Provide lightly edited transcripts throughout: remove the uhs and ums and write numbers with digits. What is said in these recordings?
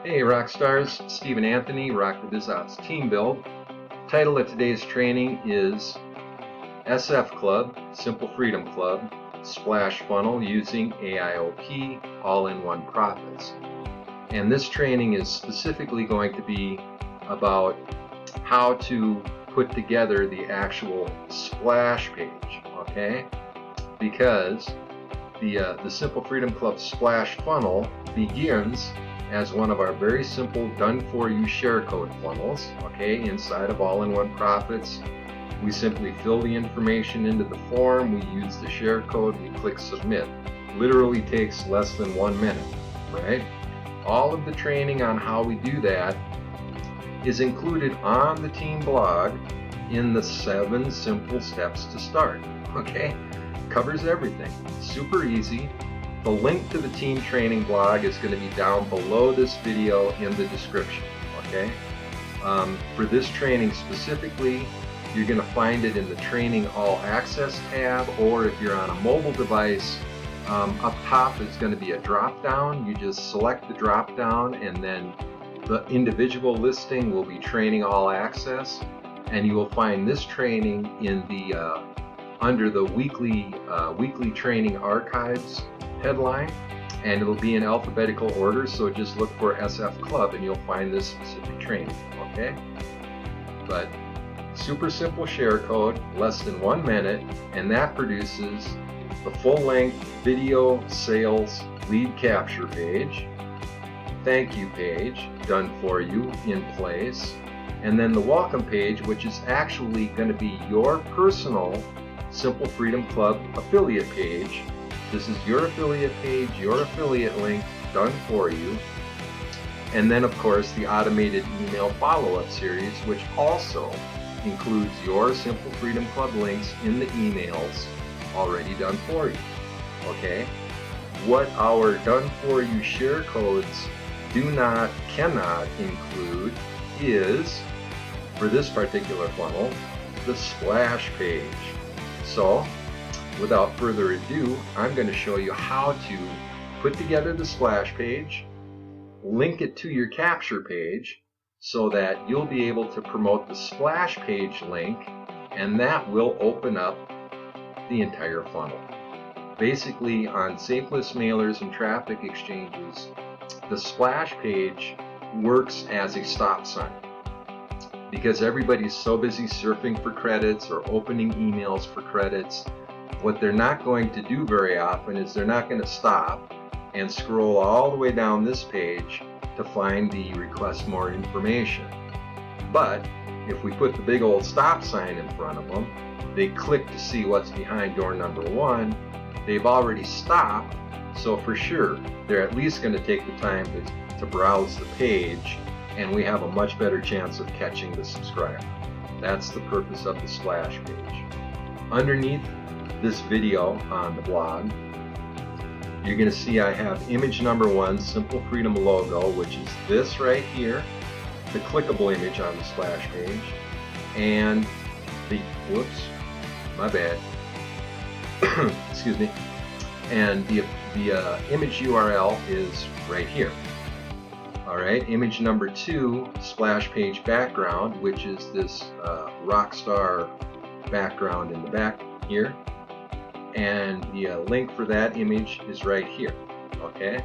Hey Rockstars, Steve and Anthony, RocktheBizOps Team Build. Title of today's training is SFclub, Simple Freedom Club, Splash Funnel using AIOP, all-in-one profits. And this training is specifically going to be about how to put together the actual splash page, okay? Because the Simple Freedom Club Splash Funnel begins as one of our very simple done-for-you share code funnels, okay, inside of all-in-one profits. We simply fill the information into the form, we use the share code, we click submit. Literally takes less than 1 minute, right? All of the training on how we do that is included on the team blog in the 7 simple steps to start, okay? Covers everything, super easy. The link to the team training blog is going to be down below this video in the description, okay? For this training specifically, you're going to find it in the Training All Access tab, or if you're on a mobile device, up top is going to be a drop-down. You just select the drop-down, and then the individual listing will be Training All Access, and you will find this training in the under the weekly training archives headline, and it'll be in alphabetical order, so just look for SFclub and you'll find this specific training, okay? But super simple share code, less than 1 minute, and that produces the full-length video sales lead capture page, thank you page done for you in place, and then the welcome page, which is actually going to be your personal Simple Freedom Club affiliate page. This is your affiliate page, your affiliate link done for you. And then of course the automated email follow-up series, which also includes your Simple Freedom Club links in the emails already done for you. Okay? What our done for you share codes cannot include is, for this particular funnel, the splash page. So, without further ado, I'm going to show you how to put together the splash page, link it to your capture page so that you'll be able to promote the splash page link, and that will open up the entire funnel. Basically, on safe list mailers and traffic exchanges, the splash page works as a stop sign. Because everybody's so busy surfing for credits or opening emails for credits, what they're not going to do very often is they're not going to stop and scroll all the way down this page to find the request more information. But if we put the big old stop sign in front of them, they click to see what's behind door number 1, they've already stopped, so for sure they're at least going to take the time to browse the page, and we have a much better chance of catching the subscriber. That's the purpose of the splash page. Underneath this video on the blog, you're going to see I have image number 1, Simple Freedom logo, which is this right here, the clickable image on the splash page, and the, whoops, my bad, excuse me, and the image URL is right here. Alright, image number 2, splash page background, which is this rockstar background in the back here. And the link for that image is right here, okay?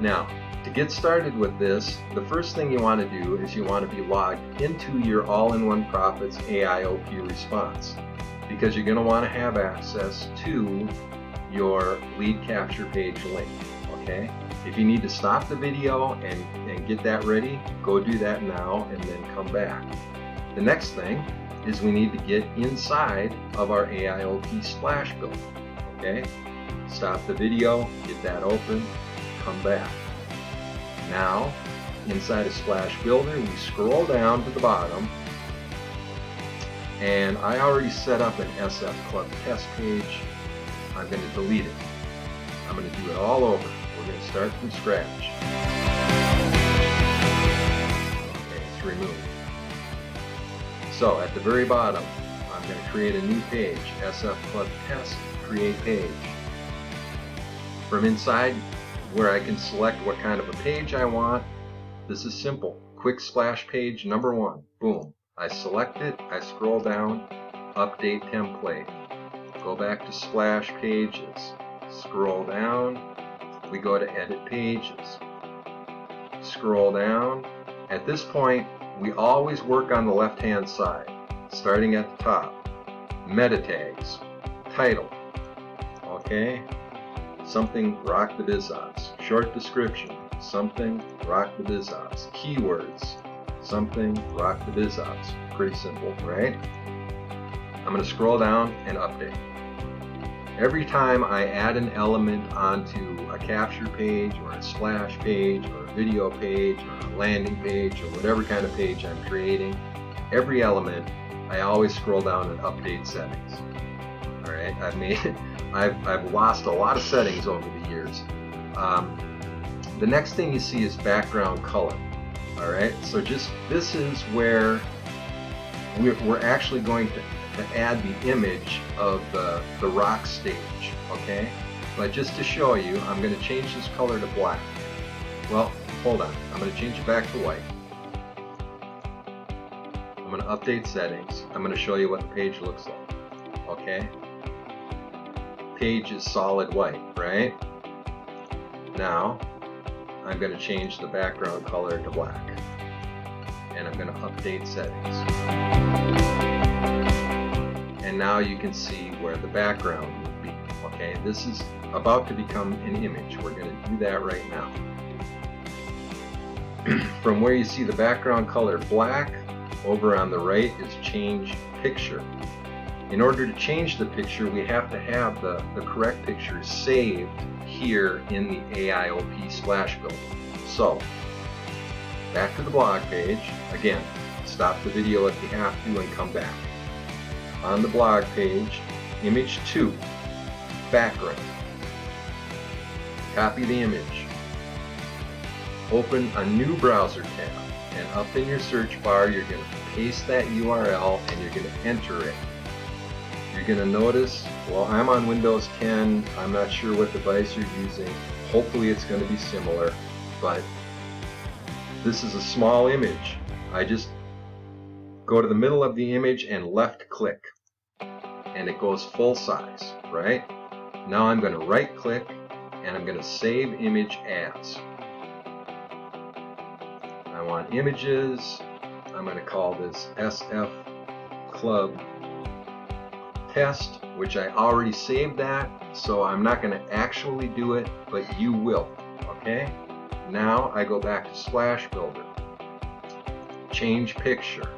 Now, to get started with this, the first thing you want to do is you want to be logged into your all-in-one profits AIOP response, because you're going to want to have access to your lead capture page link, okay? If you need to stop the video and get that ready, go do that now and then come back. The next thing is we need to get inside of our AIOP splash builder, okay? Stop the video, get that open, come back. Now, inside of Splash Builder, we scroll down to the bottom, and I already set up an SFclub test page. I'm going to delete it. I'm going to do it all over. We're going to start from scratch. Okay, it's removed. So at the very bottom, I'm going to create a new page, SFclub test, create page. From inside where I can select what kind of a page I want. This is simple. Quick splash page number 1. Boom. I select it, I scroll down, update template. Go back to splash pages. Scroll down, we go to edit pages. Scroll down. At this point, we always work on the left-hand side, starting at the top. Meta tags, title, okay? Something RocktheBizOps. Short description, something RocktheBizOps. Keywords, something RocktheBizOps. Pretty simple, right? I'm going to scroll down and update. Every time I add an element onto a capture page or a splash page or a video page or a landing page or whatever kind of page I'm creating, every element, I always scroll down and update settings. All right, I've lost a lot of settings over the years. The next thing you see is background color. All right, so this is where we're actually going to add the image of the rock stage, okay? But just to show you, I'm going to change this color to black. Well, hold on. I'm going to change it back to white. I'm going to update settings. I'm going to show you what the page looks like, okay? Page is solid white, right? Now, I'm going to change the background color to black. And I'm going to update settings. And now you can see where the background would be. Okay, this is about to become an image. We're going to do that right now. From where you see the background color black, over on the right is change picture. In order to change the picture, we have to have the correct picture saved here in the AIOP Splash builder. So, back to the blog page. Again, stop the video if you have to and come back. On the blog page, image 2, background. Copy the image. Open a new browser tab, and up in your search bar, you're going to paste that URL and you're going to enter it. You're going to notice, well, I'm on Windows 10. I'm not sure what device you're using. Hopefully it's going to be similar, but this is a small image. I just go to the middle of the image and left click, and it goes full size, right? Now I'm going to right click and I'm going to save image as. I want images. I'm going to call this SFclub test, which I already saved that, so I'm not going to actually do it, but you will, okay? Now I go back to Splash Builder. Change picture.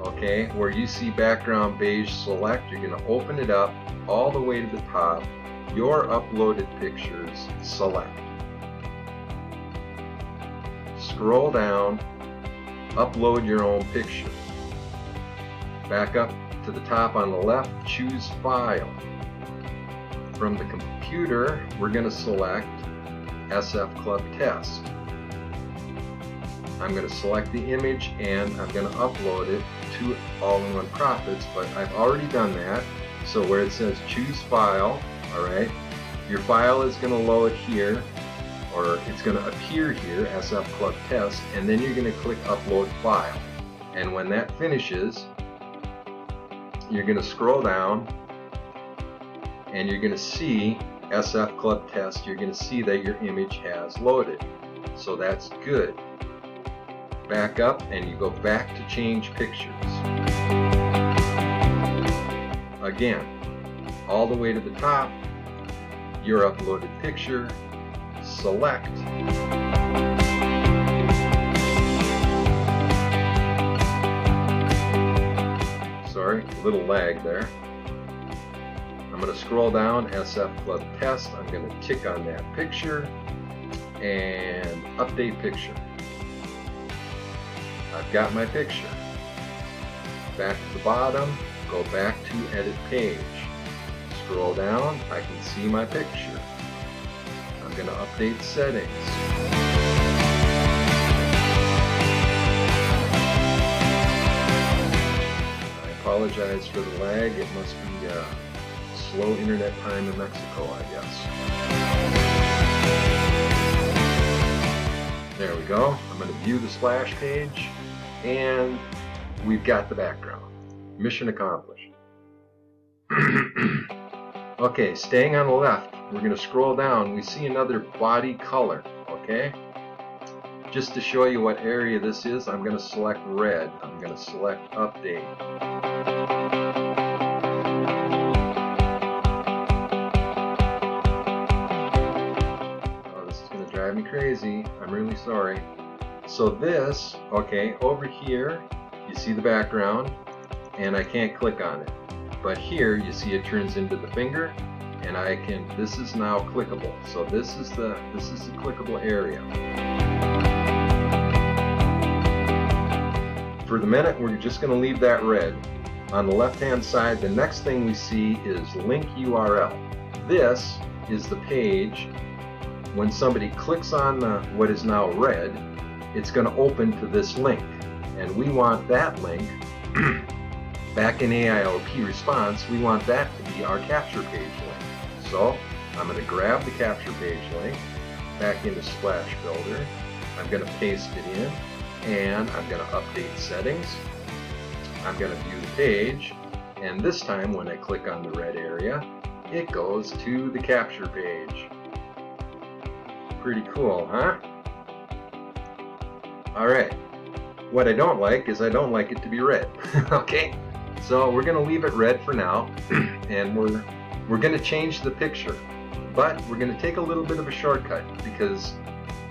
Okay, where you see background beige select, you're going to open it up all the way to the top, your uploaded pictures select. Scroll down, upload your own picture. Back up to the top on the left, choose file. From the computer, we're going to select SFclub test. I'm going to select the image and I'm going to upload it to All-in-One Profits, but I've already done that. So where it says choose file, alright, your file is going to load here, or it's going to appear here, SFclub test, and then you're going to click upload file. And when that finishes, you're going to scroll down and you're going to see SFclub test. You're going to see that your image has loaded. So that's good. Back up and you go back to change pictures. Again, all the way to the top, your uploaded picture, select. Sorry, a little lag there. I'm going to scroll down, SFclub test. I'm going to tick on that picture and update picture. I've got my picture. Back to the bottom, go back to edit page. Scroll down, I can see my picture. I'm going to update settings. I apologize for the lag. It must be slow internet time in Mexico, I guess. There we go. I'm going to view the splash page, and we've got the background. Mission accomplished. Okay, staying on the left, we're going to scroll down. We see another body color, okay? Just to show you what area this is, I'm going to select red. I'm going to select update. Oh, this is going to drive me crazy. I'm really sorry. So this, okay, over here, you see the background, and I can't click on it. But here, you see it turns into the finger, and I can, this is now clickable. So this is the clickable area. For the minute, we're just going to leave that red. On the left-hand side, the next thing we see is link URL. This is the page. When somebody clicks on what is now red, it's going to open to this link. And we want that link, back in AIOP response, we want that to be our capture page link. So I'm going to grab the capture page link back into Splash Builder. I'm going to paste it in, and I'm going to update settings. I'm going to view the page, and this time when I click on the red area, it goes to the capture page. Pretty cool, huh? Alright, what I don't like is I don't like it to be red. Okay, so we're going to leave it red for now, and we're going to change the picture, but we're going to take a little bit of a shortcut, because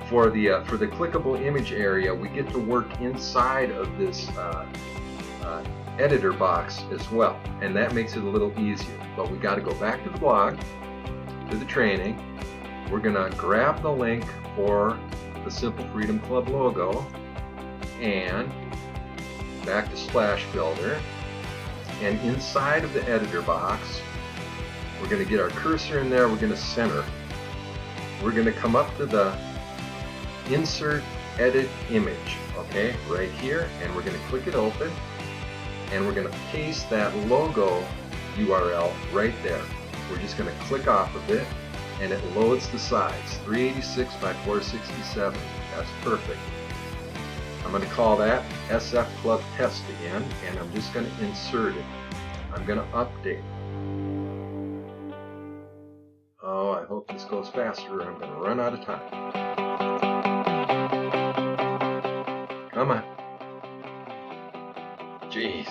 for the clickable image area, we get to work inside of this editor box as well, and that makes it a little easier. But we got to go back to the blog, to the training. We're going to grab the link for the Simple Freedom Club logo, and back to Splash Builder, and inside of the editor box, we're going to get our cursor in there. We're going to center. We're going to come up to the Insert Edit Image, okay, right here, and we're going to click it open, and we're going to paste that logo URL right there. We're just going to click off of it, and it loads the size, 386 by 467. That's perfect. I'm going to call that SFclub Test again, and I'm just going to insert it. I'm going to update. Oh, I hope this goes faster. I'm going to run out of time. Come on. Jeez.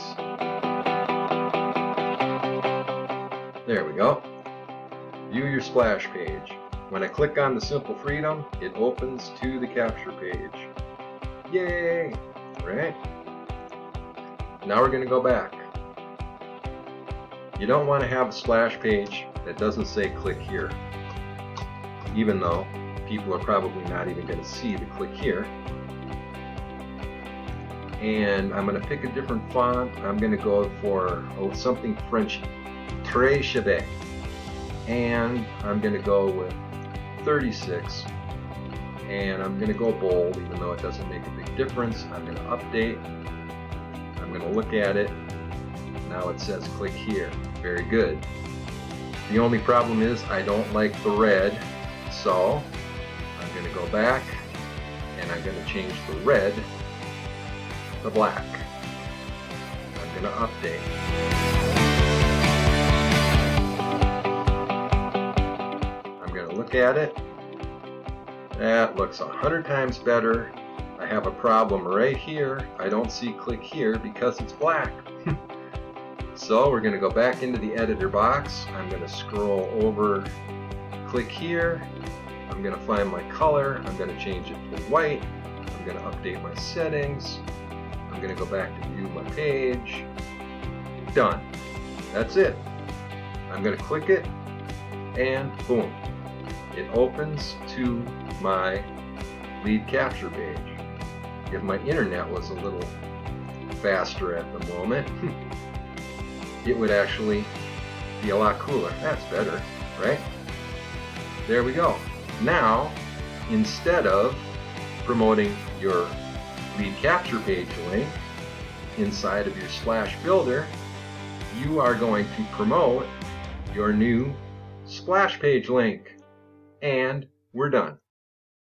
There we go. View your splash page. When I click on the Simple Freedom, it opens to the capture page. Yay! Right? Now we're going to go back. You don't want to have a splash page that doesn't say click here, even though people are probably not even going to see the click here. And I'm going to pick a different font. I'm going to go for something Frenchy, Très Chevet, and I'm going to go with 36, and I'm going to go bold, even though it doesn't make a big difference. I'm going to update. I'm going to look at it. Now it says click here. Very good. The only problem is I don't like the red, so I'm going to go back and I'm going to change the red to black. I'm going to update. I'm going to look at it. That looks 100 times better. I have a problem right here. I don't see click here because it's black. So we're going to go back into the editor box. I'm going to scroll over, click here. I'm going to find my color. I'm going to change it to white. I'm going to update my settings. I'm going to go back to view my page. Done. That's it. I'm going to click it, and boom. It opens to my lead capture page. If my internet was a little faster at the moment, it would actually be a lot cooler. That's better, right? There we go. Now, instead of promoting your lead capture page link inside of your Splash Builder, you are going to promote your new splash page link. And We're done.